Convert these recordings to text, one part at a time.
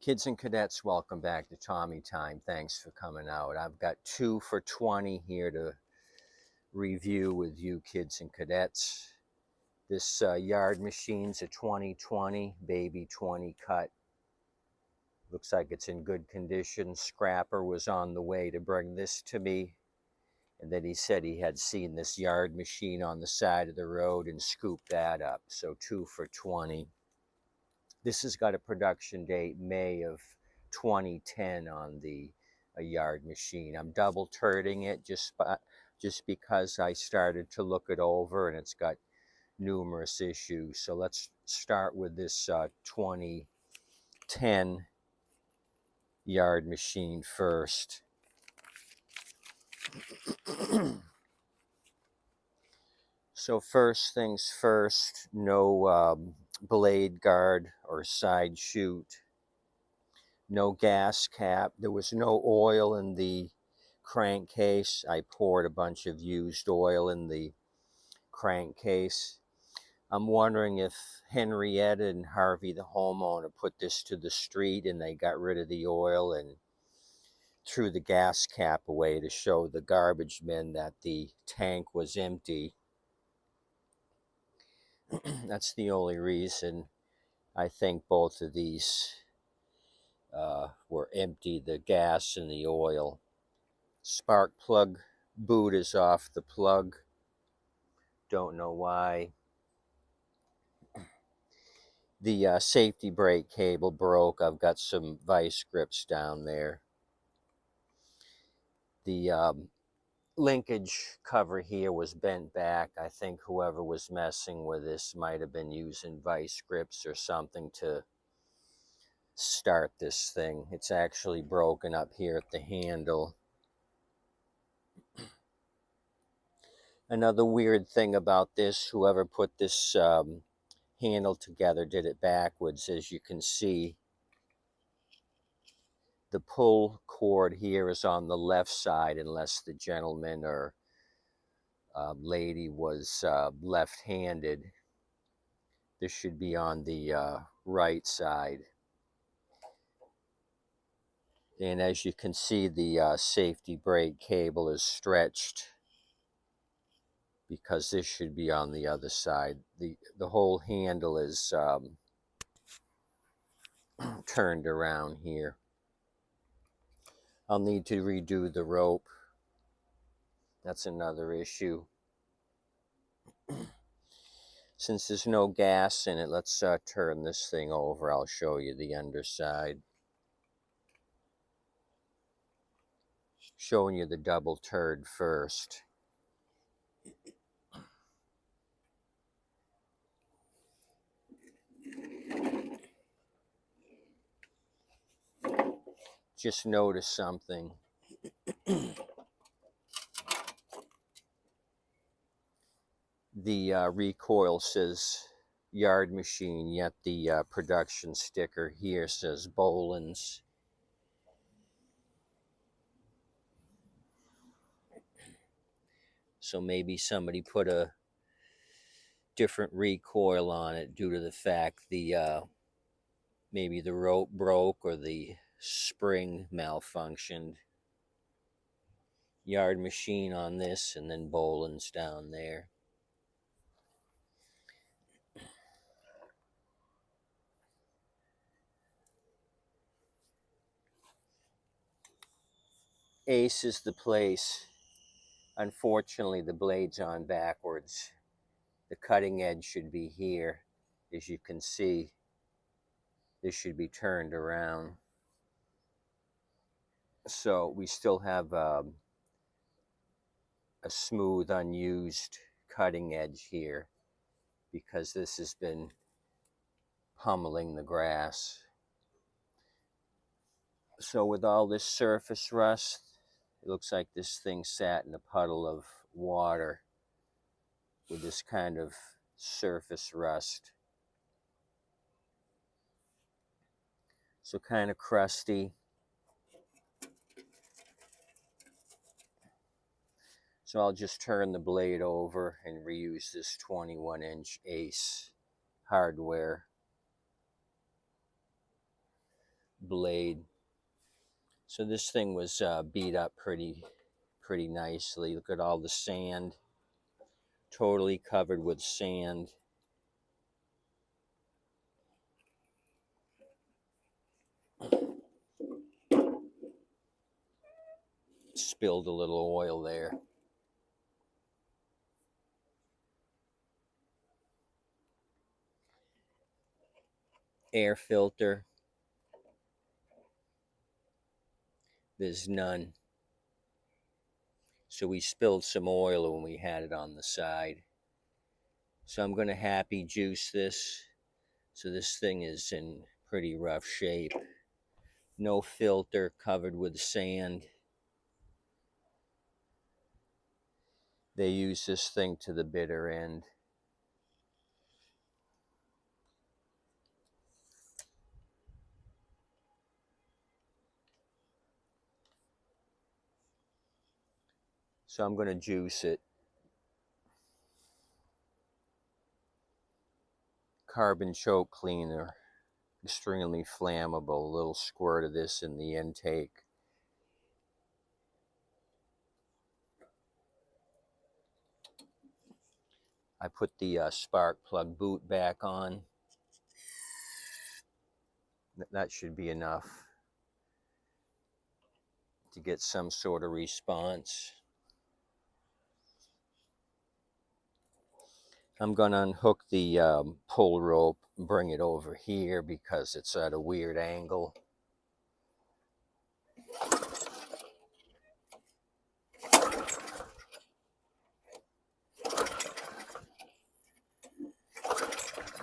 Kids and cadets, welcome back to Tommy Time. Thanks for coming out. I've got 2 for $20 here to review with you kids and cadets. This yard machine's a 2020 baby 20 cut. Looks like it's in good condition. Scrapper was on the way to bring this to me, and then he said he had seen this yard machine on the side of the road and scooped that up. So 2 for $20. This has got a production date May of 2010 on the yard machine. I'm double turning it just because I started to look it over and it's got numerous issues. So let's start with this 2010 yard machine first. So first things first, no blade guard or side chute. No gas cap. There was no oil in the crankcase. I poured a bunch of used oil in the crankcase. I'm wondering if Henrietta and Harvey, the homeowner, put this to the street and they got rid of the oil and threw the gas cap away to show the garbage men that the tank was empty. That's the only reason I think both of these were empty, the gas and the oil. Spark plug boot is off the plug. Don't know why. The safety brake cable broke. I've got some vice grips down there. The linkage cover here was bent back. I think whoever was messing with this might have been using vice grips or something to start this thing. It's actually broken up here at the handle. Another weird thing about this, whoever put this handle together did it backwards. As you can see, the pull cord here is on the left side unless the gentleman or lady was left-handed. This should be on the right side. And as you can see, the safety brake cable is stretched because this should be on the other side. The whole handle is turned around here. I'll need to redo the rope. That's another issue. Since there's no gas in it, let's turn this thing over. I'll show you the underside. Showing you the double turd first. Just notice something. The recoil says yard machine, yet the production sticker here says bolens. So maybe somebody put a different recoil on it due to the fact the maybe the rope broke or the spring malfunctioned. Yard machine on this, and then bolens down there. Ace is the place. Unfortunately, the blade's on backwards. The cutting edge should be here. As you can see, this should be turned around. So we still have a smooth, unused cutting edge here because this has been pummeling the grass. So with all this surface rust, it looks like this thing sat in a puddle of water with this kind of surface rust. So kind of crusty. So I'll just turn the blade over and reuse this 21-inch Ace hardware blade. So this thing was beat up pretty nicely. Look at all the sand, totally covered with sand. Spilled a little oil there. Air filter, there's none. So we spilled some oil when we had it on the side. So I'm going to happy juice this. So this thing is in pretty rough shape. No filter, covered with sand. They use this thing to the bitter end. So I'm going to juice it. Carbon choke cleaner, extremely flammable. A little squirt of this in the intake. I put the spark plug boot back on. That should be enough to get some sort of response. I'm going to unhook the pull rope and bring it over here because it's at a weird angle.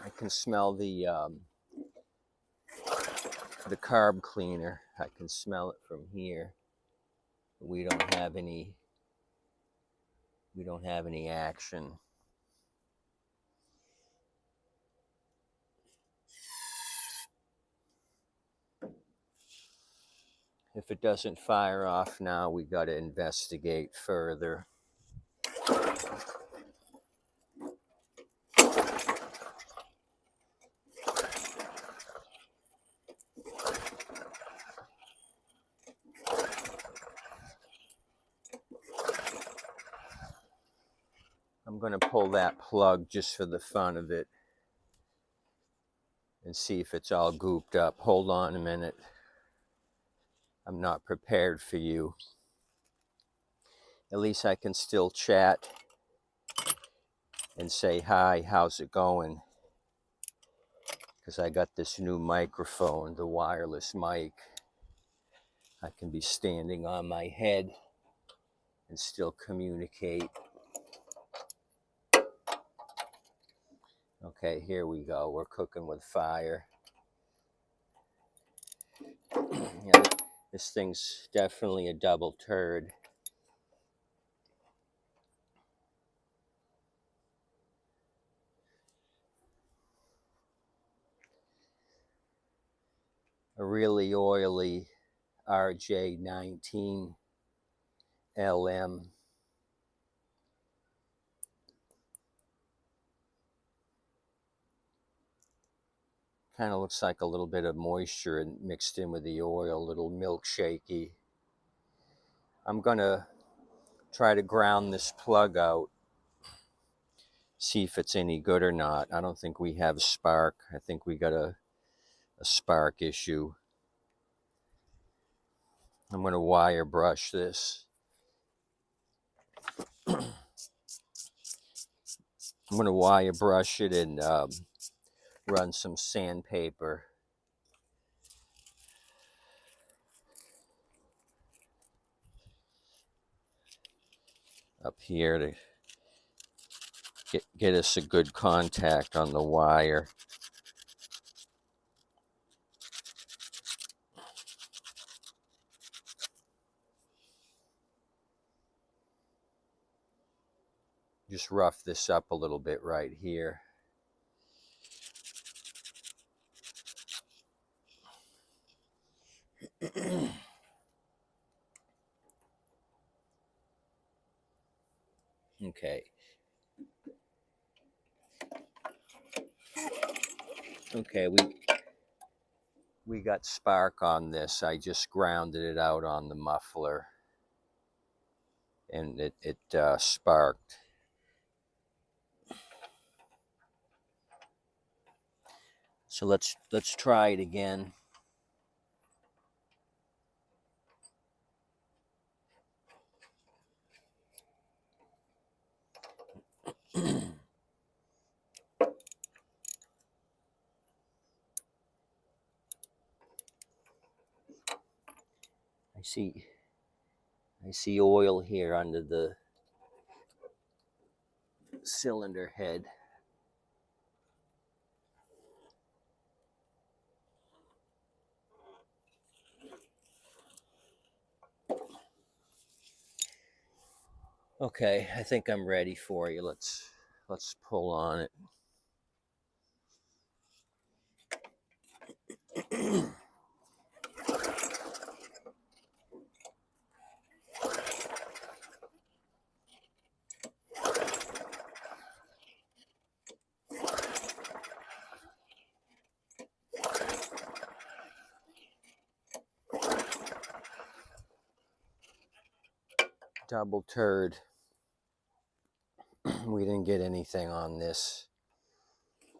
I can smell the carb cleaner. I can smell it from here. We don't have any action. If it doesn't fire off now, we got to investigate further. I'm going to pull that plug just for the fun of it and see if it's all gooped up. Hold on a minute. I'm not prepared for you. At least I can still chat and say, hi, how's it going? Because I got this new microphone, the wireless mic. I can be standing on my head and still communicate. Okay, here we go. We're cooking with fire. Yeah, this thing's definitely a double turd. A really oily RJ19 LM. Kind of looks like a little bit of moisture mixed in with the oil, a little milkshakey. I'm gonna try to ground this plug out, see if it's any good or not. I don't think we have spark. I think we got a spark issue. I'm gonna wire brush this. I'm gonna wire brush it and run some sandpaper. Up here to get us a good contact on the wire. Just rough this up a little bit right here. Okay. Okay, We got spark on this. I just grounded it out on the muffler, and it sparked. So let's try it again. I see oil here under the cylinder head. Okay, I think I'm ready for you. Let's pull on it. Double turd. We didn't get anything on this.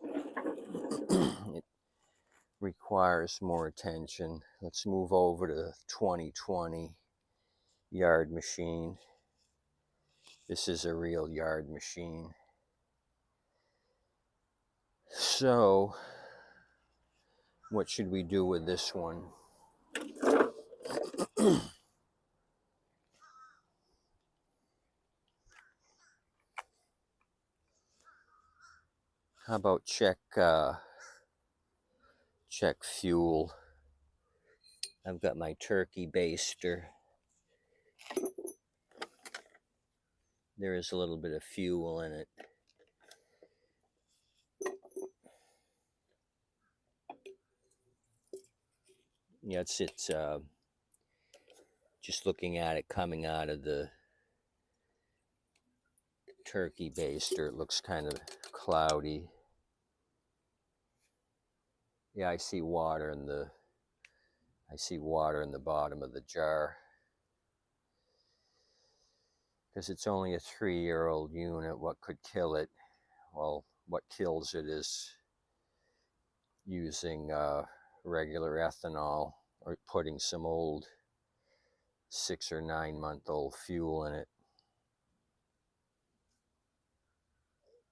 It requires more attention. Let's move over to 2020 yard machine. This is a real yard machine. So, what should we do with this one? How about check fuel? I've got my turkey baster. There is a little bit of fuel in it. Yeah, it's just looking at it coming out of the turkey baster, it looks kind of cloudy. Yeah, I see water in the bottom of the jar. Because it's only a 3-year-old unit, what could kill it? Well, what kills it is using regular ethanol or putting some old 6 or 9 month old fuel in it.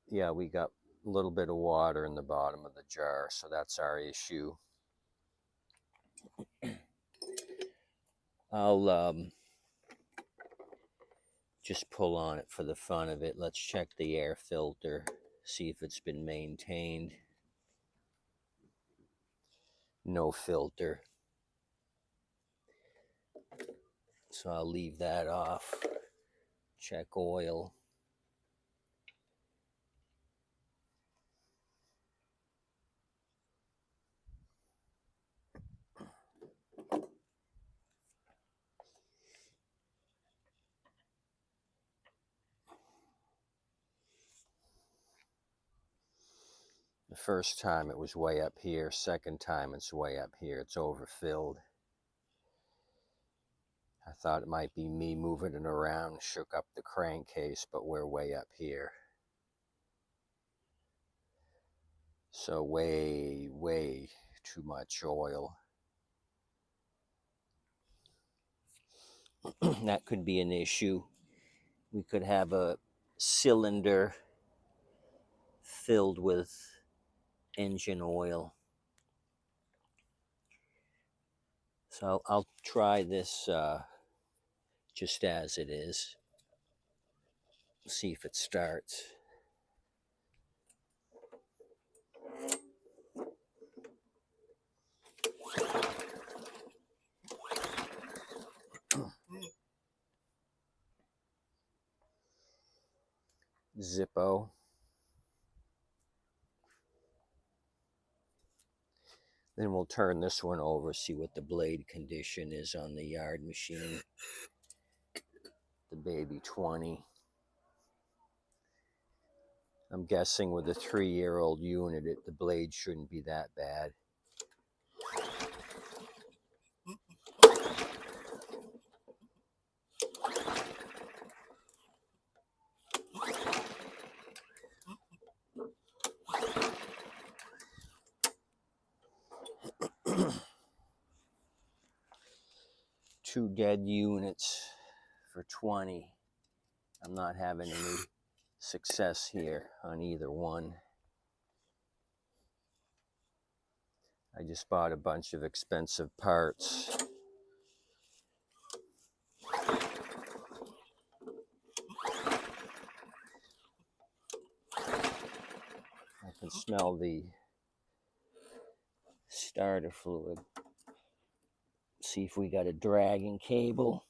Yeah, we got a little bit of water in the bottom of the jar, so that's our issue. I'll just pull on it for the fun of it. Let's check the air filter, see if it's been maintained. No filter. So I'll leave that off. Check oil. The first time it was way up here. Second time it's way up here. It's overfilled. I thought it might be me moving it around, shook up the crankcase, but we're way up here. So way, way too much oil. That could be an issue. We could have a cylinder filled with engine oil. So I'll try this just as it is. See if it starts. Zippo. Then we'll turn this one over, see what the blade condition is on the yard machine. The baby 20. I'm guessing with a 3-year-old unit, the blade shouldn't be that bad. 2 dead units for 20. I'm not having any success here on either one. I just bought a bunch of expensive parts. I can smell the starter fluid. See if we got a dragging cable.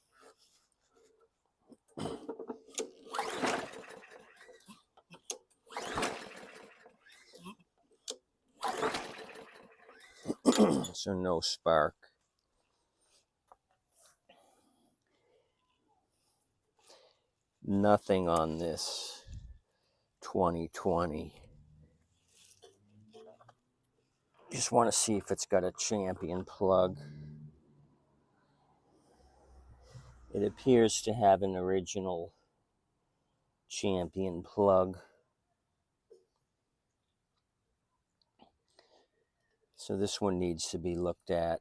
So no spark. Nothing on this 2020. Just want to see if it's got a champion plug. It appears to have an original champion plug. So this one needs to be looked at.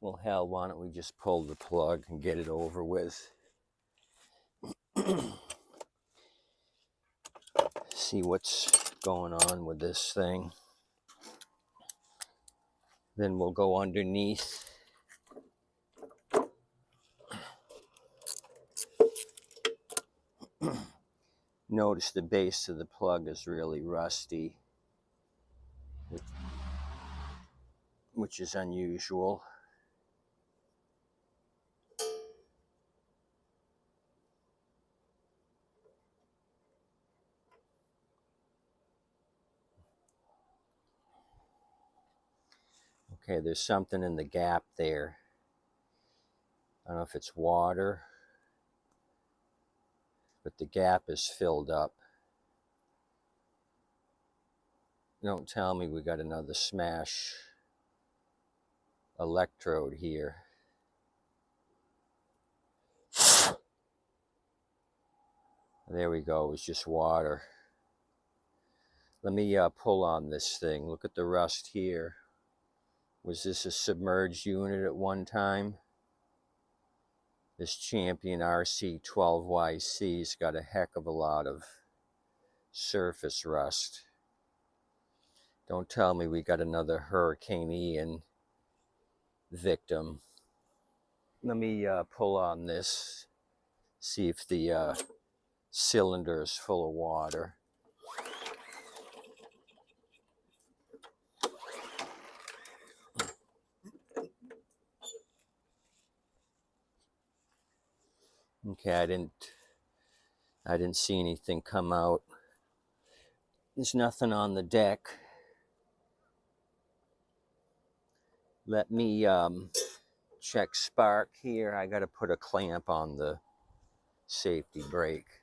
Well, hell, why don't we just pull the plug and get it over with? See what's going on with this thing. Then we'll go underneath. Notice the base of the plug is really rusty, which is unusual. Okay, there's something in the gap there. I don't know if it's water, but the gap is filled up. Don't tell me we got another smash electrode here. There we go, it was just water. Let me pull on this thing. Look at the rust here. Was this a submerged unit at one time? This Champion RC12YC's got a heck of a lot of surface rust. Don't tell me we got another Hurricane Ian victim. Let me pull on this, see if the cylinder is full of water. Okay, I didn't see anything come out. There's nothing on the deck. Let me check spark here. I got to put a clamp on the safety brake.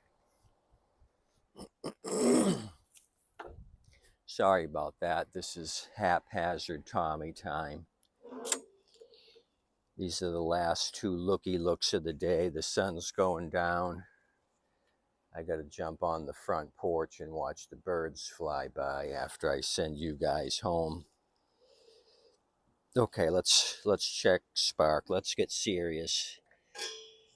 Sorry about that. This is haphazard Tommy time. These are the last 2 looky looks of the day. The sun's going down. I got to jump on the front porch and watch the birds fly by after I send you guys home. Okay, let's check spark. Let's get serious.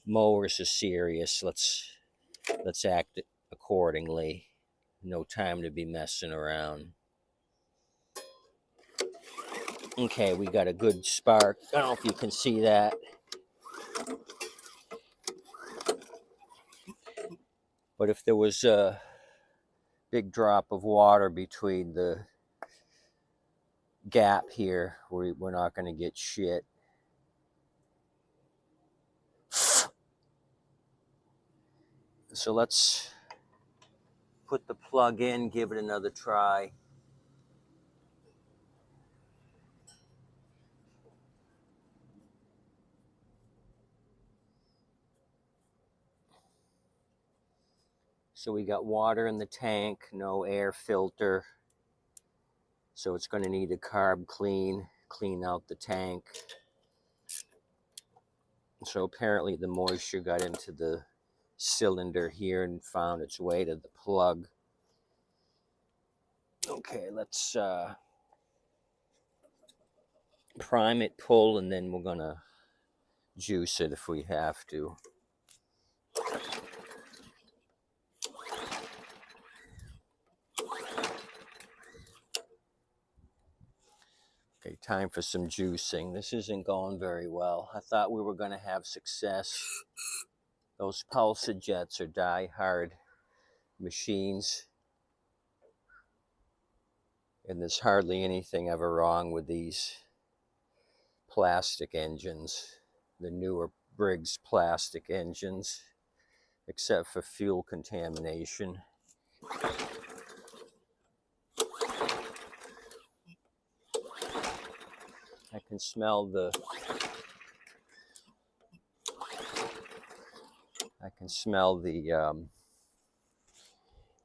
Mowers is serious. Let's act accordingly. No time to be messing around. Okay, we got a good spark. I don't know if you can see that. But if there was a big drop of water between the gap here, we're not going to get shit. So let's put the plug in, give it another try. So we got water in the tank, no air filter. So it's going to need a carb clean out the tank. So apparently the moisture got into the cylinder here and found its way to the plug. Okay, let's prime it, pull, and then we're gonna juice it if we have to. Okay, time for some juicing. This isn't going very well. I thought we were going to have success. Those pulsa jets are die-hard machines, and there's hardly anything ever wrong with these plastic engines, the newer Briggs plastic engines, except for fuel contamination. I can smell the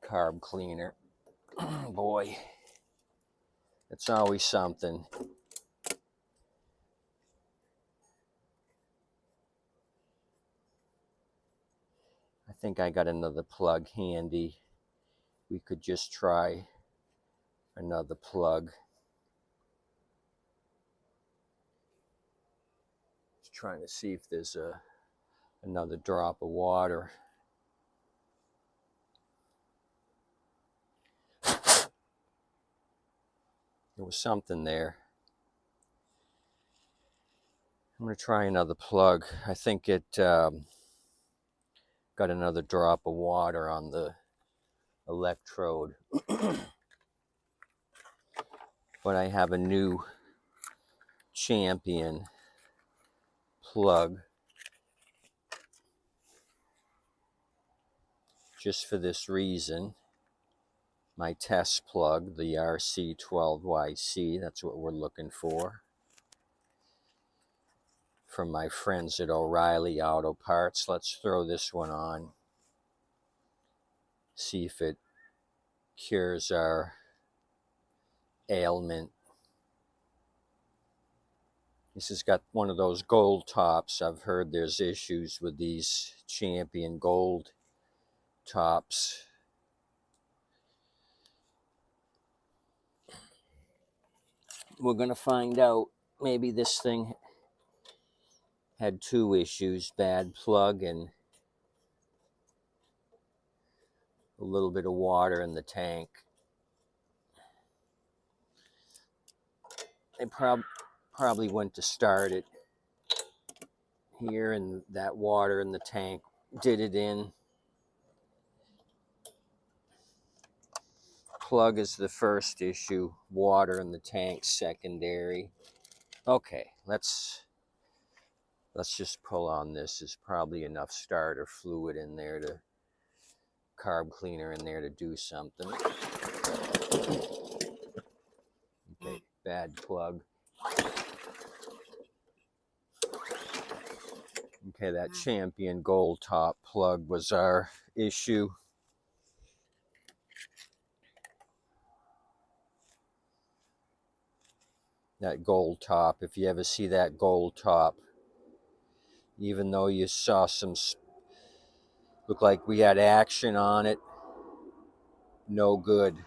carb cleaner. Boy, it's always something. I think I got another plug handy. We could just try another plug. Just trying to see if there's another drop of water. There was something there. I'm going to try another plug. I think it got another drop of water on the electrode. But I have a new Champion plug just for this reason. My test plug, the RC12YC, that's what we're looking for. From my friends at O'Reilly Auto Parts. Let's throw this one on. See if it cures our ailment. This has got one of those gold tops. I've heard there's issues with these Champion gold tops. We're going to find out. Maybe this thing had two issues, bad plug and a little bit of water in the tank. They probably went to start it here, and that water in the tank did it in. Plug is the first issue, water in the tank secondary. Okay, let's just pull on this. There's probably enough starter fluid in there, to carb cleaner in there, to do something. Okay, bad plug. Okay, that Champion gold top plug was our issue. That gold top, if you ever see that gold top, even though you saw some, look like we had action on it, no good.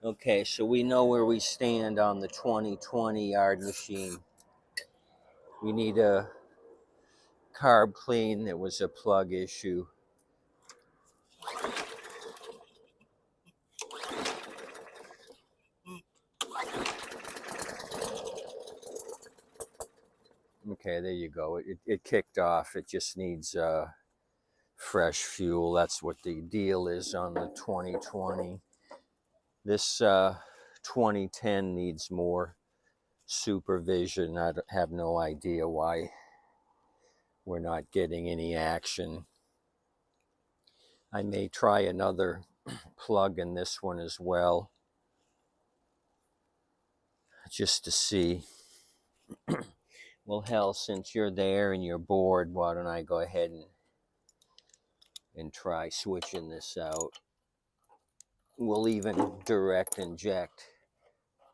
Okay, so we know where we stand on the 2020 yard machine. We need a carb clean. It was a plug issue. Okay, there you go. It kicked off. It just needs fresh fuel. That's what the deal is on the 2020. This 2010 needs more supervision. I have no idea why we're not getting any action. I may try another plug in this one as well, just to see. Well, hell, since you're there and you're bored, why don't I go ahead and try switching this out. We'll even direct inject.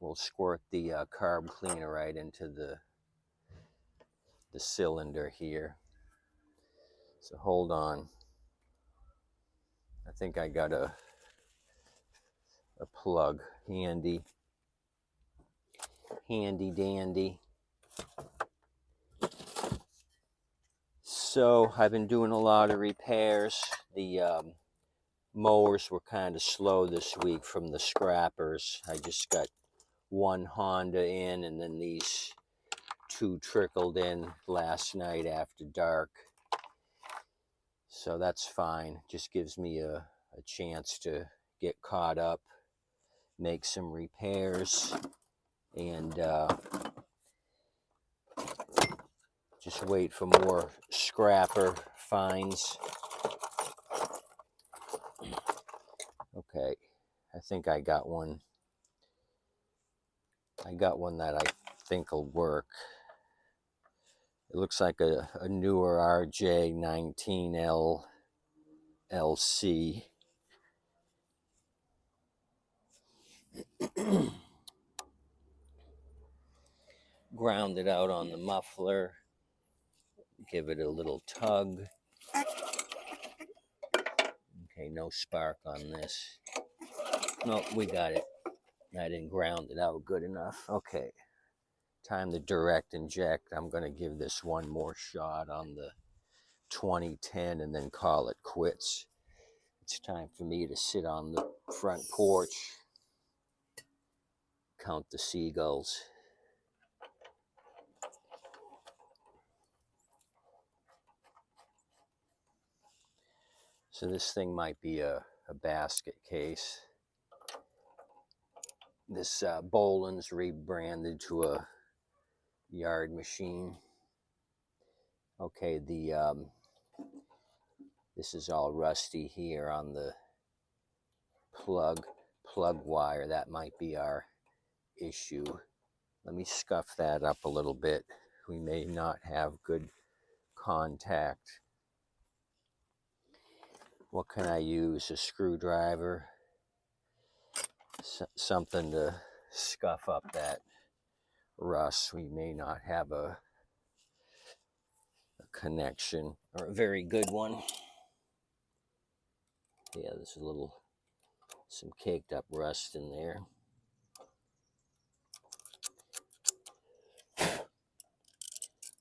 We'll squirt the carb cleaner right into the cylinder here. So hold on. I think I got a plug handy. handy dandy. So I've been doing a lot of repairs. The mowers were kind of slow this week from the scrappers. I just got one Honda in, and then these two trickled in last night after dark. So that's fine. Just gives me a chance to get caught up, make some repairs, and just wait for more scrapper finds. Okay, I think I got one. I got one that I think will work. It looks like a newer RJ19L LC. Ground it out on the muffler. Give it a little tug. Okay, no spark on this. No, we got it. I didn't ground it out good enough. Okay, time to direct inject. I'm going to give this one more shot on the 2010 and then call it quits. It's time for me to sit on the front porch, count the seagulls. So this thing might be a basket case. This bolens rebranded to a yard machine. Okay, this is all rusty here on the plug wire. That might be our issue. Let me scuff that up a little bit. We may not have good contact. What can I use? A screwdriver? Something to scuff up that rust. We may not have a connection, or a very good one. Yeah, there's some caked up rust in there.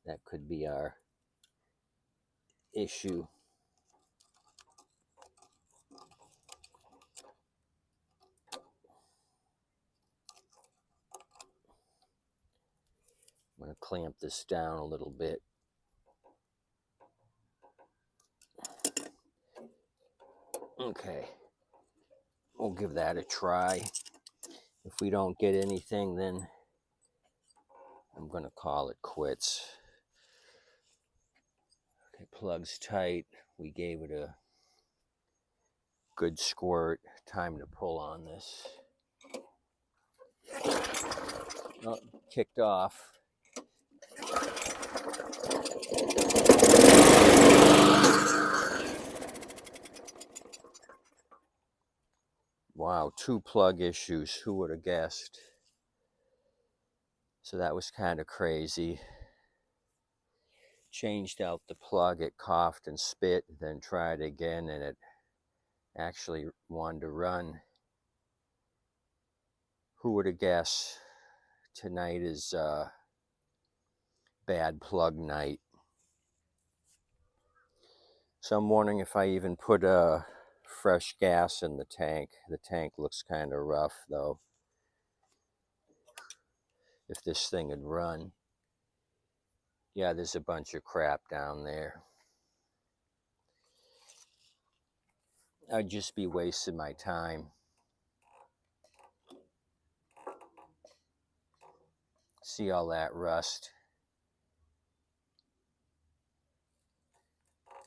That could be our issue. I'm going to clamp this down a little bit. Okay, we'll give that a try. If we don't get anything, then I'm going to call it quits. Okay, plug's tight. We gave it a good squirt. Time to pull on this. Oh, kicked off. Wow, 2 plug issues. Who would have guessed? So that was kind of crazy. Changed out the plug, it coughed and spit, then tried again, and it actually wanted to run. Who would have guessed? Tonight is bad plug night. So I'm wondering if I even put fresh gas in the tank. The tank looks kind of rough though. If this thing had run. Yeah, there's a bunch of crap down there. I'd just be wasting my time. See all that rust?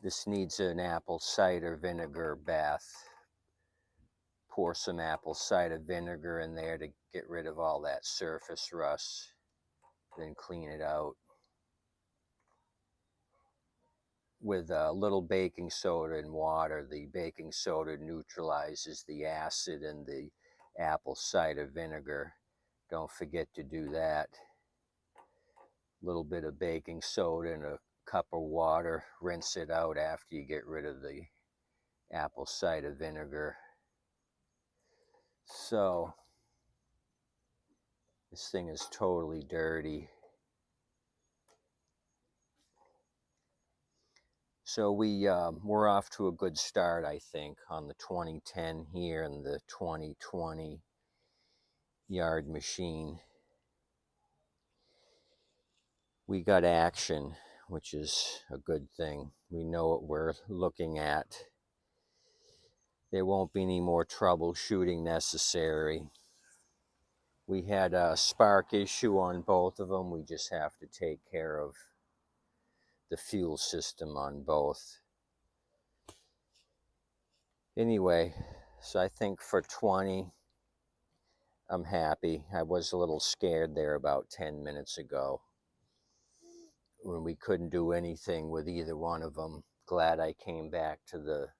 This needs an apple cider vinegar bath. Pour some apple cider vinegar in there to get rid of all that surface rust. Then clean it out. With a little baking soda and water. The baking soda neutralizes the acid in the apple cider vinegar. Don't forget to do that. A little bit of baking soda and a cup of water. Rinse it out after you get rid of the apple cider vinegar. So This thing is totally dirty. So we're off to a good start, I think, on the 2010 here and the 2020 yard machine. We got action, which is a good thing. We know what we're looking at. There won't be any more troubleshooting necessary. We had a spark issue on both of them. We just have to take care of the fuel system on both. Anyway, so I think for 20, I'm happy. I was a little scared there about 10 minutes ago when we couldn't do anything with either one of them. Glad I came back to the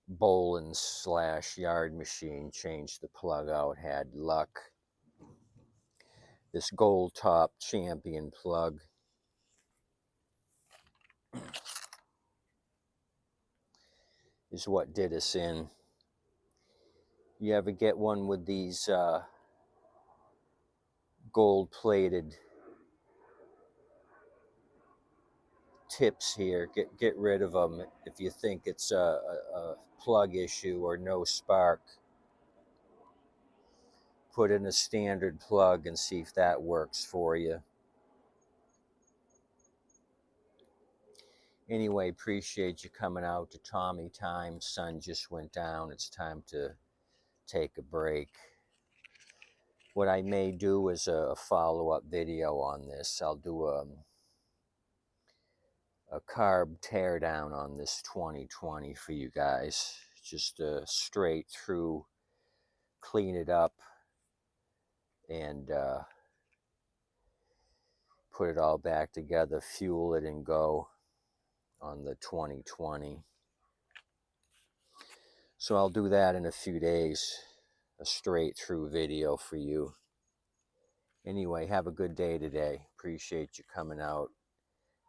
bolens / yard machine, changed the plug out, had luck. This gold top champion plug is what did us in. You ever get one with these gold plated tips here? Get rid of them if you think it's a plug issue or no spark. Put in a standard plug and see if that works for you. Anyway, appreciate you coming out to Tommy time. Sun just went down. It's time to take a break. What I may do is a follow-up video on this. I'll do a carb teardown on this 2020 for you guys. Just straight through, clean it up, and put it all back together, fuel it, and go on the 2020. So I'll do that in a few days, a straight through video for you. Anyway, have a good day today. Appreciate you coming out.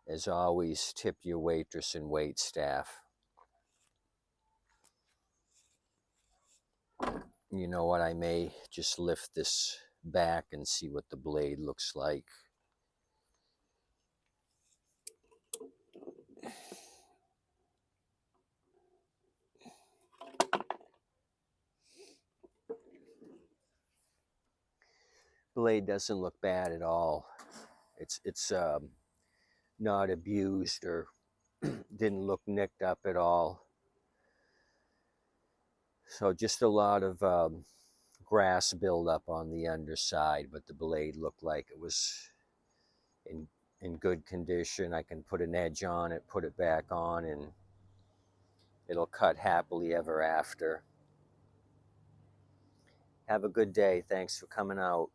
As always, tip your waitress and wait staff. You know what, I may just lift this back and see what the blade looks like. Blade doesn't look bad at all. It's not abused or didn't look nicked up at all. So just a lot of grass buildup on the underside, but the blade looked like it was in good condition. I can put an edge on it, put it back on, and it'll cut happily ever after. Have a good day. Thanks for coming out.